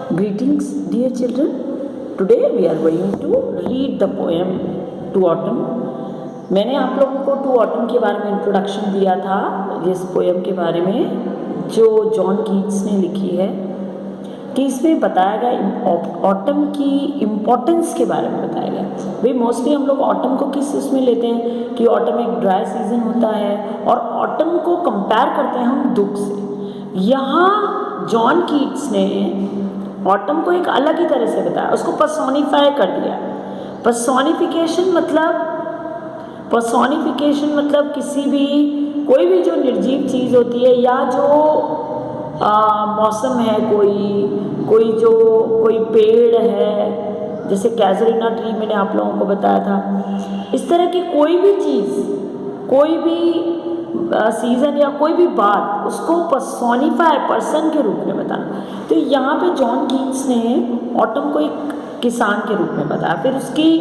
Greetings, dear children. Today we are going to read the poem To Autumn. मैंने आप लोगों को to autumn के बारे में इंट्रोडक्शन दिया था, इस पोएम के बारे में जो जॉन कीट्स ने लिखी है, कि इसमें बताया गया ऑटम की इम्पोर्टेंस के बारे में बताया गया। भाई मोस्टली हम लोग ऑटम को किस उसमें लेते हैं कि ऑटम एक ड्राई सीजन होता है और ऑटम को कंपेयर करते हैं हम दुख से। यहाँ जॉन कीट्स ने ऑटम को एक अलग ही तरह से बताया, उसको पर्सोनिफाई कर दिया। पर्सोनिफिकेशन मतलब किसी भी कोई भी जो निर्जीव चीज़ होती है या जो मौसम है, कोई पेड़ है, जैसे कैजुरिना ट्री मैंने आप लोगों को बताया था, इस तरह की कोई भी चीज़, कोई भी सीज़न या कोई भी बात, उसको पर्सोनिफाई पर्सन के रूप में बताना। तो यहाँ पे जॉन कीट्स ने ऑटम को एक किसान के रूप में बताया। फिर उसकी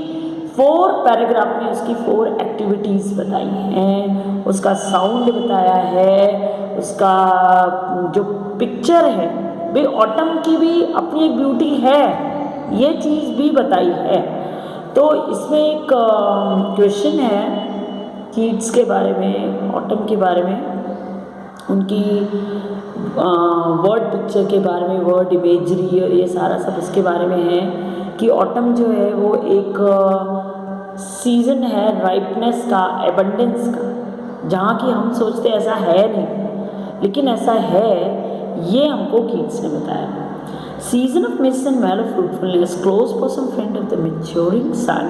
4 पैराग्राफ में उसकी 4 एक्टिविटीज़ बताई हैं, उसका साउंड बताया है, उसका जो पिक्चर है, भाई ऑटम की भी अपनी एक ब्यूटी है, ये चीज़ भी बताई है। तो इसमें एक क्वेश्चन है कीट्स के बारे में, ऑटम के बारे में, उनकी वर्ड पिक्चर के बारे में, वर्ड इमेजरी और ये सारा सब उसके बारे में है कि ऑटम जो है वो एक सीज़न है राइपनेस का, एबंडेंस का, जहाँ की हम सोचते ऐसा है नहीं, लेकिन ऐसा है, ये हमको कीट्स ने बताया। Season of mist and mellow fruitfulness, close bosom friend of the maturing sun,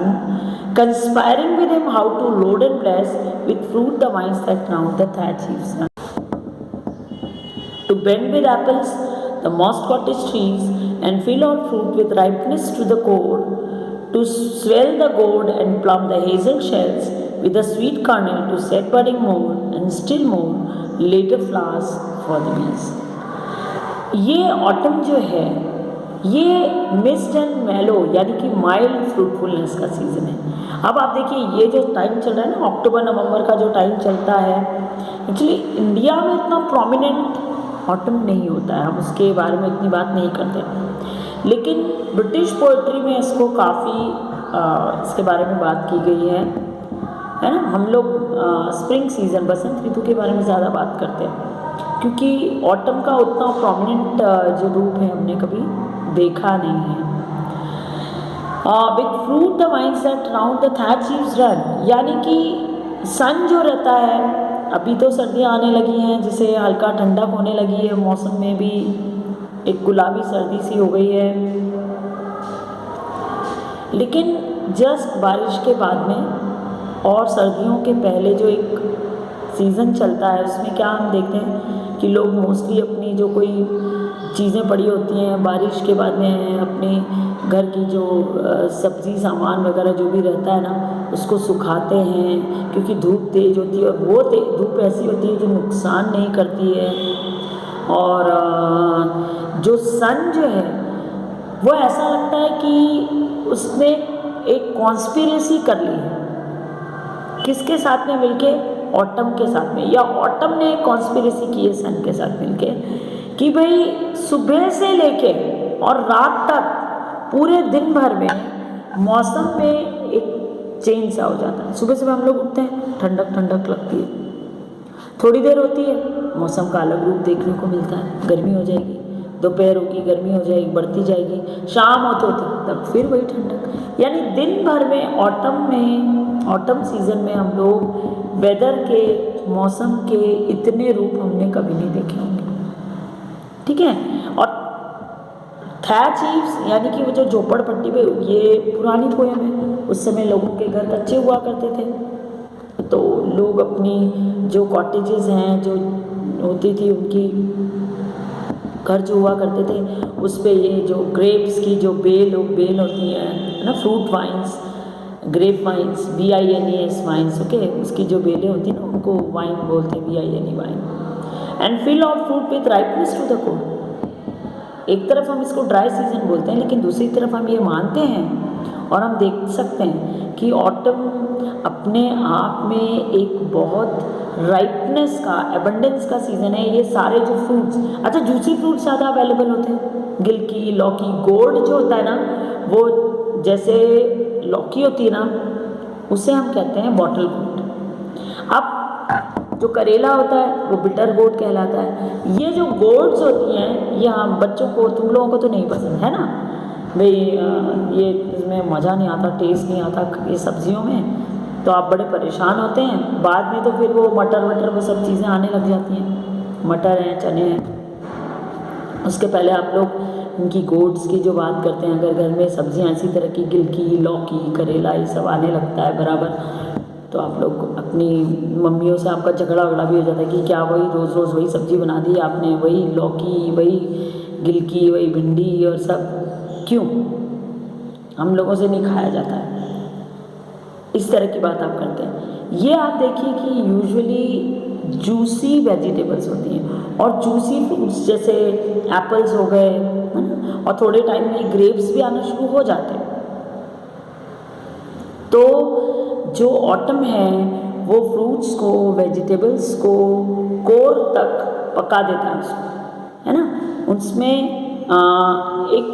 conspiring with him how to load and bless with fruit the vines that crown the thatched eaves. To bend with apples the moss cottage trees and fill out fruit with ripeness to the core, to swell the gourd and plumb the hazel shells with the sweet kernel, to set budding more and still more later flowers for the bees. ये autumn जो है ये mist and मेलो यानी कि mild fruitfulness का season है। अब आप देखिए ये जो टाइम चल रहा है ना, अक्टूबर नवंबर का जो टाइम चलता है, एक्चुअली इंडिया में इतना प्रोमिनेंट ऑटम नहीं होता है, हम उसके बारे में इतनी बात नहीं करते, लेकिन ब्रिटिश पोइट्री में इसको काफ़ी इसके बारे में बात की गई है ना। हम लोग स्प्रिंग सीज़न, बसंत ऋतु के बारे में ज़्यादा बात करते हैं, क्योंकि ऑटम का उतना प्रोमिनेंट जो रूप है हमने कभी देखा नहीं है। With fruit the vines that round the thatched eaves run, यानी कि सन जो रहता है, अभी तो सर्दियाँ आने लगी हैं, जिसे हल्का ठंडक होने लगी है, मौसम में भी एक गुलाबी सर्दी सी हो गई है, लेकिन जस्ट बारिश के बाद में और सर्दियों के पहले जो एक सीज़न चलता है, उसमें क्या हम देखते हैं कि लोग मोस्टली अपनी जो कोई चीज़ें पड़ी होती हैं बारिश के बाद में, अपने घर की जो सब्ज़ी सामान वगैरह जो भी रहता है ना, उसको सुखाते हैं, क्योंकि धूप तेज़ होती है और वो धूप ऐसी होती है जो नुकसान नहीं करती है। और जो सन जो है वो ऐसा लगता है कि उसने एक कॉन्स्पिरेसी कर ली है, किसके साथ में मिलके, ऑटम के साथ में, या ऑटम ने कॉन्स्पिरेसी की है सन के साथ मिलके कि भाई सुबह से लेके और रात तक पूरे दिन भर में मौसम में एक चेंज सा हो जाता है। सुबह हम लोग उठते हैं, ठंडक लगती है, थोड़ी देर होती है, मौसम का अलग रूप देखने को मिलता है, गर्मी हो जाएगी, दोपहर होगी, गर्मी हो जाएगी, बढ़ती जाएगी, शाम होते तक फिर वही ठंडक। यानी दिन भर में ऑटम सीज़न में हम लोग वेदर के, मौसम के इतने रूप हमने कभी नहीं देखे होंगे, ठीक है। और thatched eaves यानी कि वो जो झोपड़पट्टी पे, ये पुरानी पोएम है, उस समय लोगों के घर कच्चे हुआ करते थे, तो लोग अपनी जो कॉटेजेस हैं जो होती थी, उनकी घर जो हुआ करते थे, उस पर ये जो ग्रेप्स की जो बेल होती है ना, fruit vines, grape vines, VINES vines, okay, उसकी जो बेलें होती हैं ना, उनको वाइन बोलते हैं, VINE vine. And fill of fruit with ripeness to the core. एक तरफ हम इसको ड्राई सीजन बोलते हैं, लेकिन दूसरी तरफ हम ये मानते हैं और हम देख सकते हैं कि ऑटम अपने आप में एक बहुत राइटनेस का, एबंडेंस का सीज़न है। ये सारे जो फ्रूट्स, अच्छा जूसी फ्रूट्स ज़्यादा अवेलेबल होते हैं, गिलकी, लौकी। गोर्ड जो होता है ना, वो जैसे लौकी होती है ना, उसे हम कहते हैं बॉटल गोर्ड। अब जो करेला होता है वो बिटर गोर्ड कहलाता है। ये जो गोर्ड्स होती हैं, ये हम बच्चों को, तुम लोगों को तो नहीं पसंद है ना भाई, ये इसमें मज़ा नहीं आता, टेस्ट नहीं आता ये सब्जियों में, तो आप बड़े परेशान होते हैं। बाद में तो फिर वो मटर वटर वो सब चीज़ें आने लग जाती हैं, मटर हैं, चने हैं। उसके पहले आप लोग इनकी गोड्स की जो बात करते हैं, अगर घर में सब्जियां इसी तरह की गिलकी, लौकी, करेला ये सब आने लगता है बराबर, तो आप लोग अपनी मम्मियों से आपका झगड़ा वगड़ा भी हो जाता है कि क्या वही रोज़ रोज़ वही सब्ज़ी बना दी आपने, वही लौकी, वही गिलकी, वही भिंडी और सब, क्यों हम लोगों से नहीं खाया जाता है। इस तरह की बात आप करते हैं। ये आप देखिए कि यूजुअली जूसी वेजिटेबल्स होती हैं और जूसी फ्रूट्स जैसे एप्पल्स हो गए, है ना, और थोड़े टाइम में ग्रेप्स भी आना शुरू हो जाते हैं। तो जो ऑटम है वो फ्रूट्स को, वेजिटेबल्स को कोर तक पका देता है उसको, है ना। उसमें एक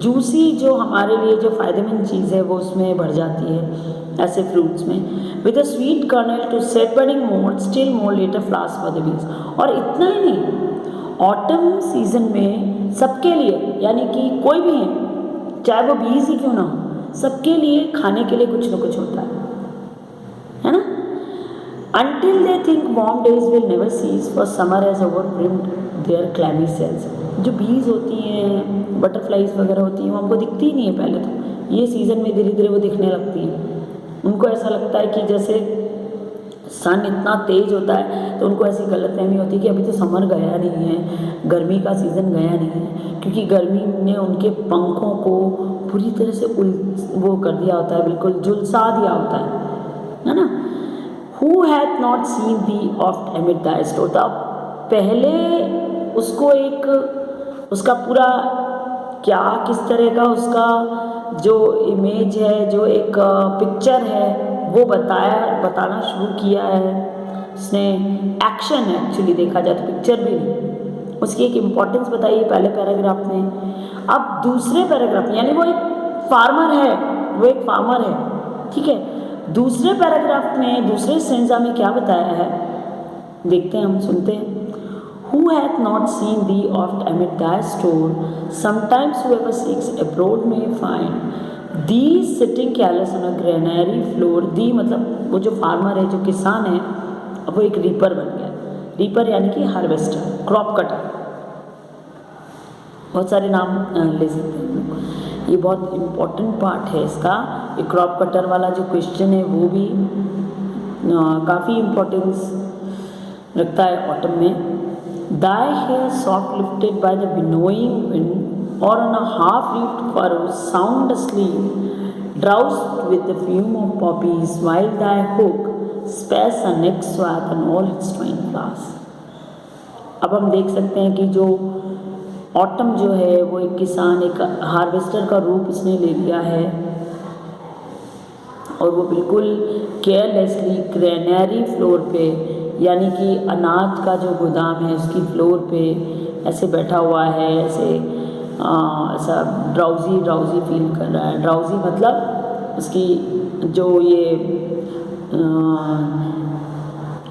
जूसी जो हमारे लिए जो फ़ायदेमंद चीज़ है वो उसमें बढ़ जाती है ऐसे फ्रूट्स में। With a sweet kernel to set budding more still more later flowers for the bees. और इतना ही नहीं, ऑटम सीजन में सबके लिए, यानी कि कोई भी है, चाहे वो बीज ही क्यों ना हो, सबके लिए खाने के लिए कुछ ना कुछ होता है ना। Until they think warm days will never cease, for summer has overwhelmed their clammy cells। जो बीज होती हैं, बटरफ्लाइज वगैरह होती हैं, वो हमको दिखती ही नहीं है पहले तो, ये सीज़न में धीरे धीरे वो दिखने लगती हैं। उनको ऐसा लगता है कि जैसे सन इतना तेज़ होता है, तो उनको ऐसी गलतफहमी होती है कि अभी तो समर गया नहीं है, गर्मी का सीज़न गया नहीं है, क्योंकि गर्मी ने उनके पंखों को पूरी तरह से वो कर दिया होता है, बिल्कुल झुलसा दिया होता है ना। Who hath not seen thee oft amid thy store। तो अब पहले उसको एक उसका पूरा क्या, किस तरह का उसका जो इमेज है, जो एक पिक्चर है, वो बताना शुरू किया है उसने। एक्शन है एक्चुअली, देखा जाए तो पिक्चर भी नहीं, उसकी एक इम्पॉर्टेंस बताई है पहले पैराग्राफ में। अब दूसरे पैराग्राफ में, यानी वो एक फार्मर है, वो एक फार्मर है, ठीक है। दूसरे पैराग्राफ में, दूसरे स्टेंजा में क्या बताया है, देखते हैं, हम सुनते हैं। Who hath not seen thee oft amid thy store, sometimes whoever seeks abroad may find thee sitting careless on a granary floor। thee मतलब वो जो फार्मर है, जो किसान है, अब वो एक रीपर बन गया। रीपर यानी कि हार्वेस्टर, क्रॉप कटर, बहुत सारे नाम ले सकते हैं। ये बहुत इम्पोर्टेंट पार्ट है इसका। ये क्रॉप कटर वाला जो क्वेश्चन है वो भी काफ़ी इम्पोर्टेंस रखता है ऑटम में। Thy hair soft lifted by the winnowing wind, or on a half-reefed furrow sound asleep, drowsed with the fume of poppies, while thy hook spares a neck swath and all its twine flowers। अब हम देख सकते हैं कि जो autumn जो है वो एक किसान, एक हार्वेस्टर का रूप इसने ले लिया है, और वो बिल्कुल केयरलेसली ग्रेनरी फ्लोर पे, यानी कि अनाज का जो गोदाम है उसकी फ्लोर पे ऐसे बैठा हुआ है, ऐसा ड्राउजी फील कर रहा है। ड्राउजी मतलब उसकी जो ये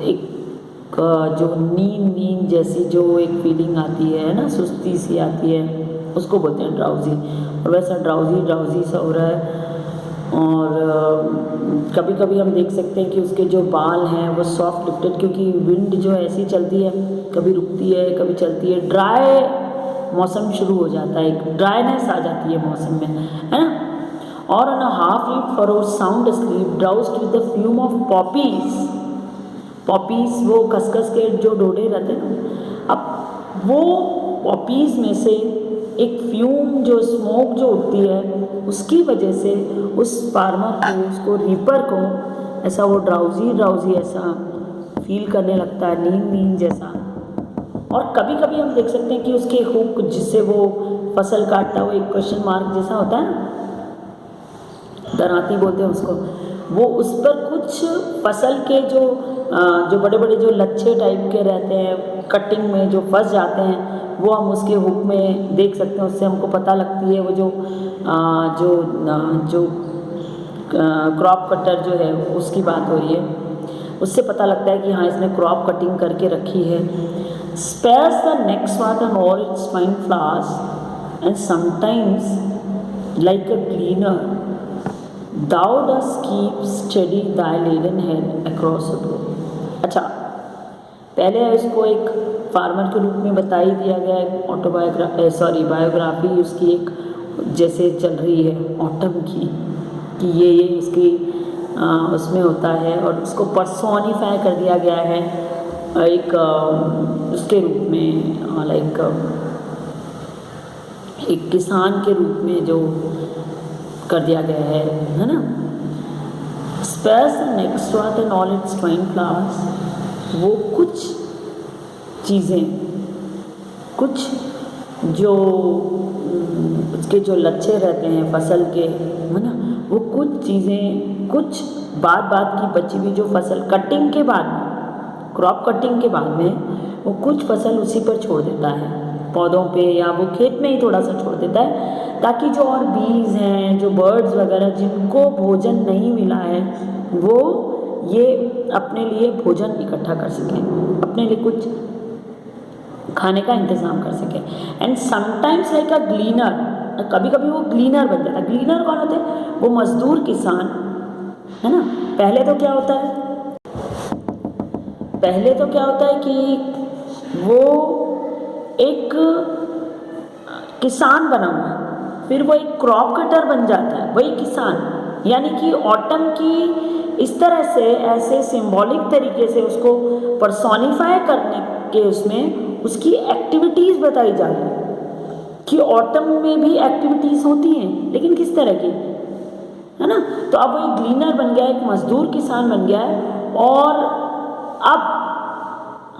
एक जो नींद जैसी जो एक फीलिंग आती है ना, सुस्ती सी आती है, उसको बोलते हैं ड्राउजी। और वैसा ड्राउजी सा हो रहा है। और कभी कभी हम देख सकते हैं कि उसके जो बाल हैं वो सॉफ्ट लिफ्टेड, क्योंकि विंड जो ऐसी चलती है, कभी रुकती है कभी चलती है, ड्राई मौसम शुरू हो जाता है, एक ड्राइनेस आ जाती है मौसम में, है ना। और on a half reaped furrow sound asleep drowsed with the fume of poppies. Poppies वो खसखस के जो डोडे रहते हैं, अब वो पॉपीज में से एक फ्यूम जो स्मोक जो उठती है, उसकी वजह से उस फार्मर को, उसको रीपर को ऐसा वो ड्राउजी ऐसा फील करने लगता है, नींद जैसा। और कभी कभी हम देख सकते हैं कि उसके हुक जिससे वो फसल काटता है, वो एक क्वेश्चन मार्क जैसा होता है ना, दराती बोलते हैं उसको, वो उस पर कुछ फसल के जो जो बड़े बड़े जो लच्छे टाइप के रहते हैं कटिंग में जो फंस जाते हैं, वो हम उसके हुक में देख सकते हैं। उससे हमको पता लगती है वो जो क्रॉप कटर जो है उसकी बात हो रही है, उससे पता लगता है कि हाँ इसने क्रॉप कटिंग करके रखी है। spares the neck swath and all its fine flowers and sometimes like a gleaner thou dost keep steady thy laden head across the brook। अच्छा, पहले इसको एक फार्मर के रूप में बता ही दिया गया है, बायोग्राफी उसकी एक जैसे चल रही है ऑटम की, कि ये इसकी उसमें होता है, और उसको पर्सोनिफाई कर दिया गया है एक उसके रूप में, लाइक एक किसान के रूप में जो कर दिया गया है ना। Spares the next swath and all its fine flowers, वो कुछ चीज़ें, कुछ जो उसके जो लच्छे रहते हैं फसल के, है ना, वो कुछ चीज़ें, कुछ बात की बची हुई जो फसल कटिंग के बाद में, क्रॉप कटिंग के बाद में वो कुछ फसल उसी पर छोड़ देता है, पौधों पे, या वो खेत में ही थोड़ा सा छोड़ देता है, ताकि जो और बीज हैं, जो बर्ड्स वगैरह जिनको भोजन नहीं मिला है, वो ये अपने लिए भोजन इकट्ठा कर सकें, अपने लिए कुछ खाने का इंतज़ाम कर सकें। एंड समटाइम्स लाइक अ ग्लीनर, कभी कभी वो ग्लीनर बन जाता है। ग्लीनर कौन होते हैं? वो मजदूर किसान, है ना। पहले तो क्या होता है कि वो एक किसान बना हुआ है, फिर वो एक क्रॉप कटर बन जाता है, वही किसान। यानी कि ऑटम की इस तरह से, ऐसे सिंबॉलिक तरीके से उसको पर्सोनिफाई करने के उसमें उसकी एक्टिविटीज़ बताई जा रही है कि ऑटम में भी एक्टिविटीज़ होती हैं, लेकिन किस तरह की, है ना। तो अब वो एक ग्लीनर बन गया है, एक मजदूर किसान बन गया है, और अब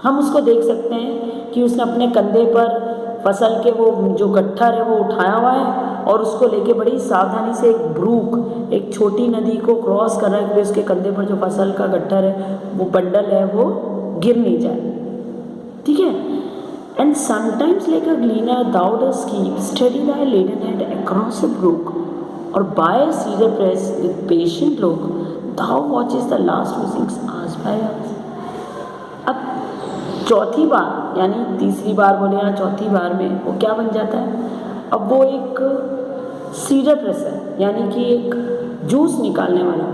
हम उसको देख सकते हैं कि उसने अपने कंधे पर फसल के वो जो गट्ठर है वो उठाया हुआ है, और उसको लेके बड़ी सावधानी से एक ब्रूक, एक छोटी नदी को क्रॉस कर रहा है कि उसके कंधे पर जो फसल का गट्ठर है, वो बंडल है, वो गिर नहीं जाए, ठीक है। And sometimes like a ग्लीनर thou dost keep steady thy laden head across a brook, or by a cedar press with patient look thou watches the last whistling hours by hours। अब चौथी बार, यानी तीसरी बार बोले या चौथी बार में वो क्या बन जाता है? अब वो एक सीडर प्रेस है, यानी कि एक जूस निकालने वाला।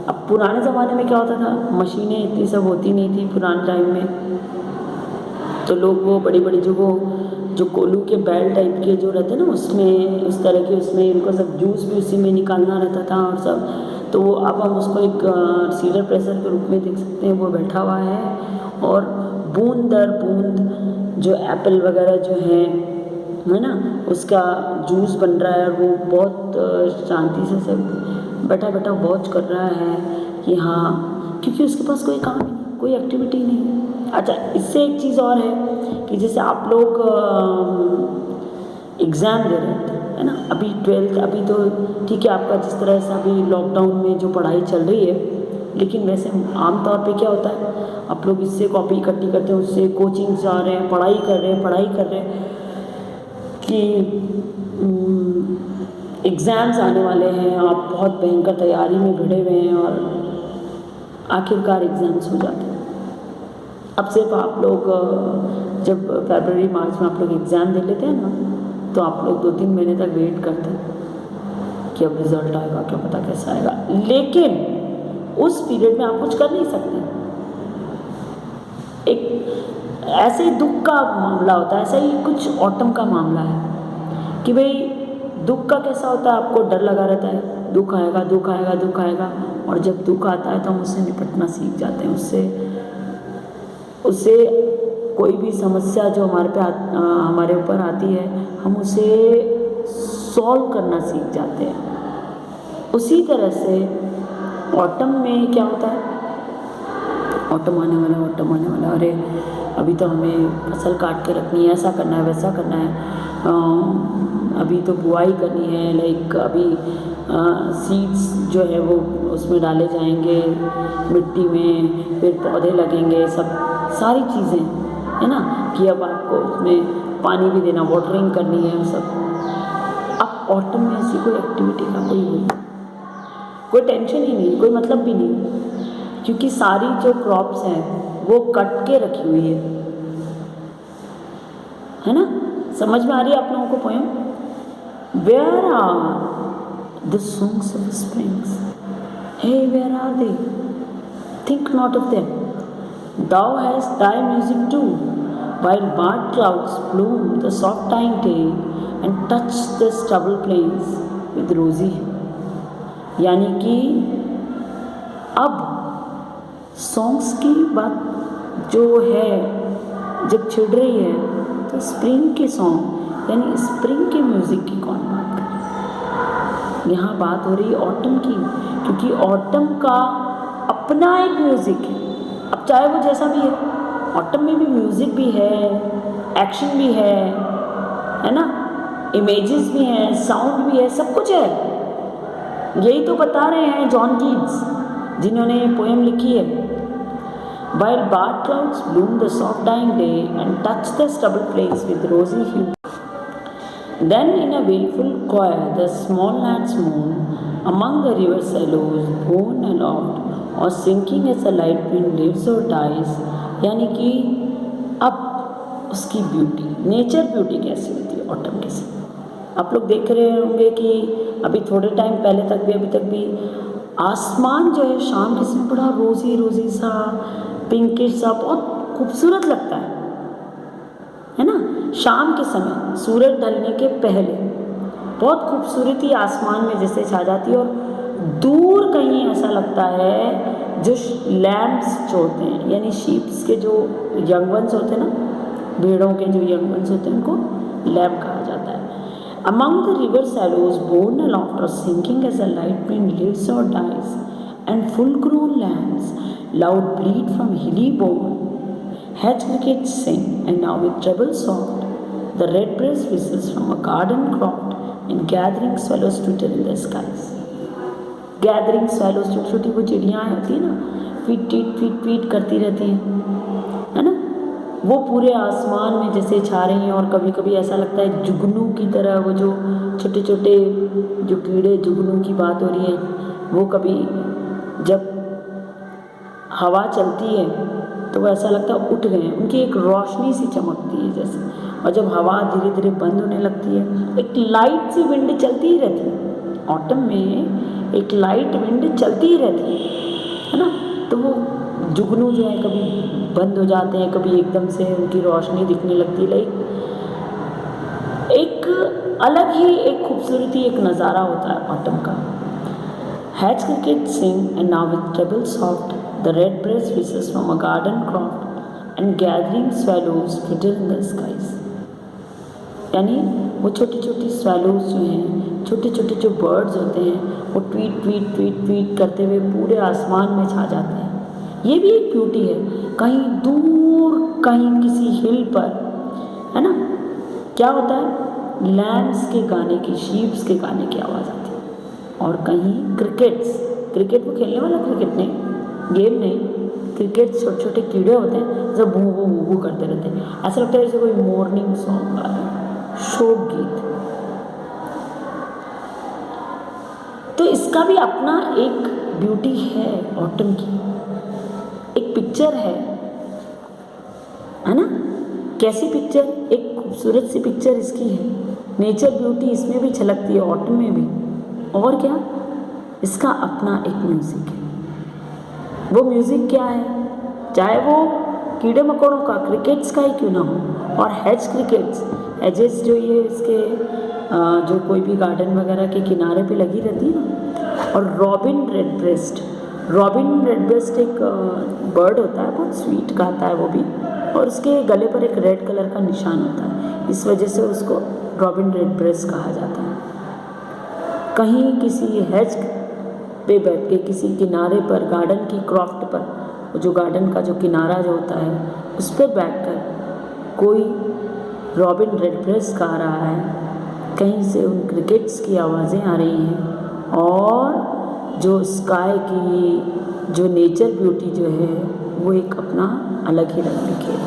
अब पुराने ज़माने में क्या होता था, मशीनें इतनी सब होती नहीं थी पुराने टाइम में, तो लोग वो बड़ी बड़ी जो कोलू के बैल टाइप के जो रहते हैं ना, उसमें उस तरह के, उसमें इनको सब जूस भी उसी में निकालना रहता था और सब। तो वो अब हम उसको एक सीडर प्रेसर के रूप में देख सकते हैं, वो बैठा हुआ है और बूंद दर बूंद जो एप्पल वगैरह जो है ना, उसका जूस बन रहा है। वो बहुत शांति से सब बैठा बैठा वॉच कर रहा है कि हाँ, क्योंकि उसके पास कोई काम नहीं, कोई एक्टिविटी नहीं। अच्छा, इससे एक चीज़ और है कि जैसे आप लोग एग्ज़ाम दे रहे थे, है ना, अभी 12th, अभी तो ठीक है आपका जिस तरह से अभी लॉकडाउन में जो पढ़ाई चल रही है, लेकिन वैसे आमतौर पे क्या होता है, आप लोग इससे कॉपी इकट्ठी करते हैं, उससे कोचिंग जा रहे हैं, पढ़ाई कर रहे हैं कि एग्ज़ाम्स आने वाले हैं, आप बहुत भयंकर तैयारी में भिड़े हुए हैं, और आखिरकार एग्ज़ाम्स हो जाते हैं। अब सिर्फ आप लोग जब फरवरी मार्च में आप लोग एग्ज़ाम दे लेते हैं ना, तो आप लोग 2-3 महीने तक वेट करते हैं कि अब रिज़ल्ट आएगा, क्या पता कैसा आएगा। लेकिन उस पीरियड में आप कुछ कर नहीं सकते। एक ऐसे ही दुख का मामला होता है, ऐसा ही कुछ ऑटम का मामला है कि भाई दुख का कैसा होता है, आपको डर लगा रहता है, दुख आएगा, और जब दुख आता है तो हम उससे निपटना सीख जाते हैं। उससे कोई भी समस्या जो हमारे ऊपर आती है, हम उसे सॉल्व करना सीख जाते हैं। उसी तरह से ऑटम में क्या होता है, ऑटम आने वाला, अरे अभी तो हमें फसल काट के रखनी है, ऐसा करना है, वैसा करना है, अभी तो बुआई करनी है, लाइक अभी सीड्स जो है वो उसमें डाले जाएंगे मिट्टी में, फिर पौधे लगेंगे, सब सारी चीज़ें है ना, कि अब आपको उसमें पानी भी देना, वाटरिंग करनी है सब। अब ऑटम में ऐसी कोई एक्टिविटी का कोई टेंशन ही नहीं, कोई मतलब भी नहीं, क्योंकि सारी जो क्रॉप्स हैं वो कट के रखी हुई है ना। समझ में आ रही है आप लोगों को poem? Where are the songs of springs, hey where are they, think not of them, thou hast thy music too, while barred clouds bloom the soft dying day and touch the stubble plains with rosy hue। यानी कि अब songs की बात जो है जब छिड़ रही है तो स्प्रिंग के सॉन्ग यानी स्प्रिंग के म्यूज़िक की कौन बात कर रहा है? यहाँ बात हो रही है ऑटम की, क्योंकि ऑटम का अपना एक म्यूज़िक है। अब चाहे वो जैसा भी है, ऑटम में भी म्यूज़िक भी है, एक्शन भी है ना, इमेजेस भी हैं, साउंड भी है, सब कुछ है। यही तो बता रहे हैं जॉन कीट्स जिन्होंने ये पोएम लिखी है। While barred clouds bloom the soft dying day and touch the stubble plains with rosy hue, then in a wailful choir the small lads moan among the river shallows, borne aloft or sinking as the light wind lives or dies। यानी कि अब उसकी beauty, nature beauty कैसी होती है autumn के साथ। आप लोग देख रहे होंगे कि अभी थोड़े टाइम पहले तक भी, अभी तक भी आसमान जो है शाम के समय बड़ा रोज़ी रोज़ी सा, पिंकिश सा, बहुत खूबसूरत लगता है ना। शाम के समय सूरज ढलने के पहले बहुत खूबसूरती आसमान में जैसे छा जाती है, और दूर कहीं ऐसा लगता है जो लैम्प्स जो होते हैं यानी शीप्स के जो यंग वंस होते हैं ना, भेड़ों के जो यंग वंस होते हैं उनको लैम्प कहा जाता है। Among the river shallows, borne aloft or sinking as a light wind lives or dies, and full-grown lambs loud bleat from hilly bourne, hedge crickets sing, and now with treble soft, the red-breast whistles from a garden croft, and gathering swallows twitter in the skies। Gathering swallows, छोटी छोटी वो चिड़ियाँ होती है ना, feet करती रहती है ना, वो पूरे आसमान में जैसे छा रही हैं, और कभी कभी ऐसा लगता है जुगनू की तरह, वो जो छोटे छोटे जो कीड़े, जुगनू की बात हो रही है, वो कभी जब हवा चलती है तो वो ऐसा लगता है उठ गए हैं, उनकी एक रोशनी सी चमकती है जैसे, और जब हवा धीरे धीरे बंद होने लगती है एक लाइट सी विंड चलती ही रहती है। ऑटम में एक लाइट विंड चलती ही रहती है ना, तो वो जुगनू जो है कभी बंद हो जाते हैं, कभी एकदम से उनकी रोशनी दिखने लगती है। लाइक एक अलग ही एक खूबसूरती, एक नज़ारा होता है ऑटम का। Hedge cricket sing and now with treble soft the red breast विसेस from a garden croft and gathering swallows twitter in the skies. यानी वो छोटी छोटी स्वैलोज जो हैं, छोटे छोटे जो बर्ड्स होते हैं, वो ट्वीट करते हुए पूरे आसमान में छा जाते हैं। ये भी एक ब्यूटी है। कहीं दूर, कहीं किसी हिल पर, है ना, क्या होता है, लैम्स के गाने की, शीप्स के गाने की आवाज़ आती है, और कहीं क्रिकेट वो खेलने वाला क्रिकेट नहीं, गेम नहीं, क्रिकेट छोटे छोटे कीड़े होते हैं जो भू करते रहते हैं, ऐसा लगता है जैसे कोई मॉर्निंग सॉन्ग गा रहे हैं, शोक गीत। तो इसका भी अपना एक ब्यूटी है ऑटम की। एक पिक्चर है ना, कैसी पिक्चर, एक खूबसूरत सी पिक्चर इसकी है। नेचर ब्यूटी इसमें भी झलकती है, ऑटम में भी। और क्या, इसका अपना एक म्यूज़िक है। वो म्यूज़िक क्या है, चाहे वो कीड़े मकोड़ों का, क्रिकेट्स का ही क्यों ना हो, और एजेस जो ये इसके जो कोई भी गार्डन वगैरह के किनारे पे लगी रहती है ना। और रॉबिन रेडब्रेस्ट एक बर्ड होता है, बहुत स्वीट गाता है वो भी, और उसके गले पर एक रेड कलर का निशान होता है, इस वजह से उसको रॉबिन रेडब्रेस्ट कहा जाता है। कहीं किसी हेज पे बैठ के, किसी किनारे पर, गार्डन की क्रॉफ्ट पर, जो गार्डन का जो किनारा जो होता है उस पर बैठकर कोई रॉबिन रेडब्रेस्ट गा रहा है, कहीं से उन क्रिकेट्स की आवाज़ें आ रही हैं, और जो स्काई की जो नेचर ब्यूटी जो है वो एक अपना अलग ही रंग दिखे।